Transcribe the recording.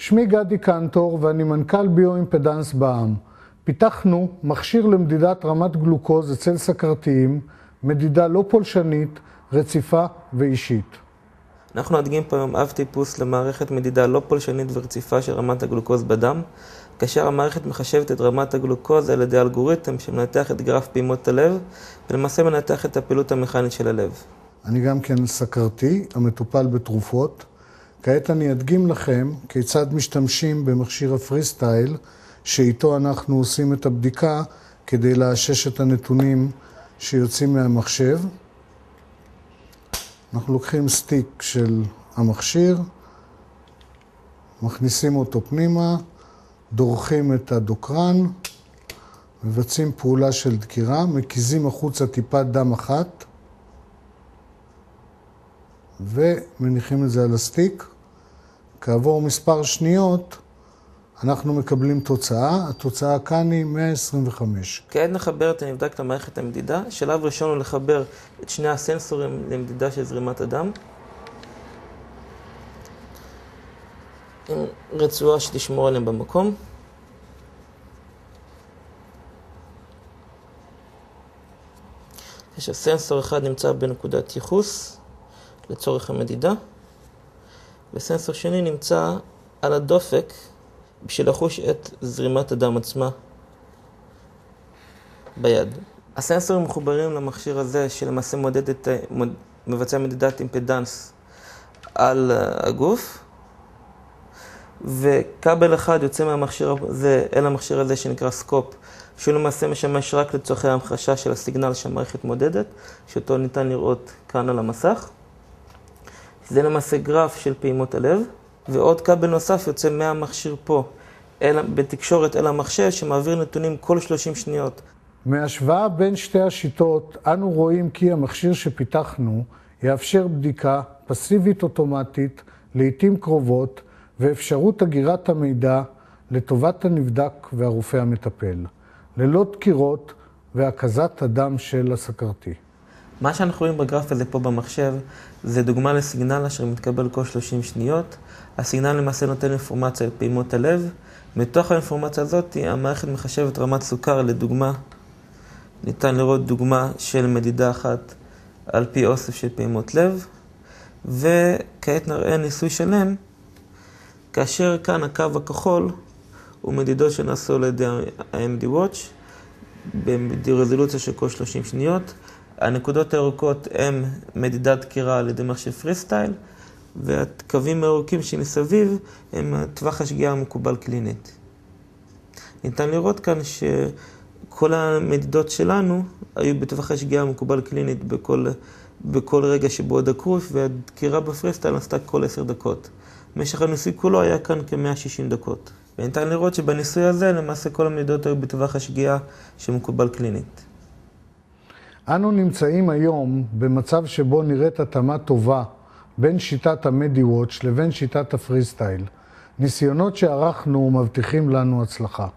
שמי גדי קנטור ואני מנכ"ל ביואימפדנס בע"מ. פיתחנו מכשיר למדידת רמת גלוקוז אצל סכרתיים, מדידה לא פולשנית, רציפה ואישית. אנחנו מדגים פה היום אב טיפוס למערכת מדידה לא פולשנית ורציפה של רמת הגלוקוז בדם, כאשר המערכת מחשבת את רמת הגלוקוז על ידי אלגוריתם שמנתח את גרף פעימות הלב, ולמעשה מנתח את הפעילות המכנית של הלב. אני גם כן סכרתי, המטופל בתרופות. כעת אני אדגים לכם כיצד משתמשים במכשיר הפריסטייל, שאיתו אנחנו עושים את הבדיקה כדי לאשש את הנתונים שיוצאים מהמחשב. אנחנו לוקחים סטיק של המכשיר, מכניסים אותו פנימה, דורכים את הדוקרן, מבצעים פעולה של דקירה, מקיזים החוצה טיפת דם אחת, ומניחים את זה על הסטיק. כעבור מספר שניות, אנחנו מקבלים תוצאה. התוצאה כאן היא 125. כעת נחבר את הנבדק למערכת המדידה. שלב ראשון הוא לחבר את שני הסנסורים למדידה של זרימת הדם. עם רצועה שתשמור עליהם במקום. יש סנסור אחד נמצא בנקודת ייחוס לצורך המדידה, וסנסור שני נמצא על הדופק בשביל לחוש את זרימת הדם עצמה ביד. הסנסורים מחוברים למכשיר הזה שלמעשה מבצע מדידת אימפדנס על הגוף, וכבל אחד יוצא מהמכשיר הזה אל המכשיר הזה שנקרא סקופ, שהוא למעשה משמש רק לצורכי ההמחשה של הסיגנל שהמערכת מודדת, שאותו ניתן לראות כאן על המסך. זה למעשה גרף של פעימות הלב, ועוד כבל נוסף יוצא מהמכשיר פה בתקשורת אל המחשב שמעביר נתונים כל 30 שניות. מהשוואה בין שתי השיטות אנו רואים כי המכשיר שפיתחנו יאפשר בדיקה פסיבית אוטומטית לעתים קרובות ואפשרות אגירת המידע לטובת הנבדק והרופא המטפל, ללא דקירות והקזת הדם של הסכרתי. מה שאנחנו רואים בגרף הזה פה במחשב זה דוגמה לסיגנל אשר מתקבל כל 30 שניות. הסיגנל למעשה נותן אינפורמציה על פעימות הלב. מתוך האינפורמציה הזאת המערכת מחשבת רמת סוכר לדוגמה. ניתן לראות דוגמה של מדידה אחת על פי אוסף של פעימות לב. וכעת נראה ניסוי שלם, כאשר כאן הקו הכחול הוא מדידות שנעשו על ידי ה-MD Watch ברזולוציה של כל 30 שניות. הנקודות הירוקות הם מדידת דקירה על ידי מכשיר פריסטייל, והקווים הירוקים שמסביב הם טווח השגיאה המקובל קלינית. ניתן לראות כאן שכל המדידות שלנו היו בטווח השגיאה המקובל קלינית בכל רגע שבו דקרו, והדקירה בפריסטייל נעשתה כל 10 דקות. משך הניסוי כולו היה כאן כ-160 דקות. וניתן לראות שבניסוי הזה למעשה כל המדידות היו בטווח השגיאה שמקובל קלינית. אנו נמצאים היום במצב שבו נראית התאמה טובה בין שיטת ה-MD Watch לבין שיטת הפריסטייל. ניסיונות שערכנו מבטיחים לנו הצלחה.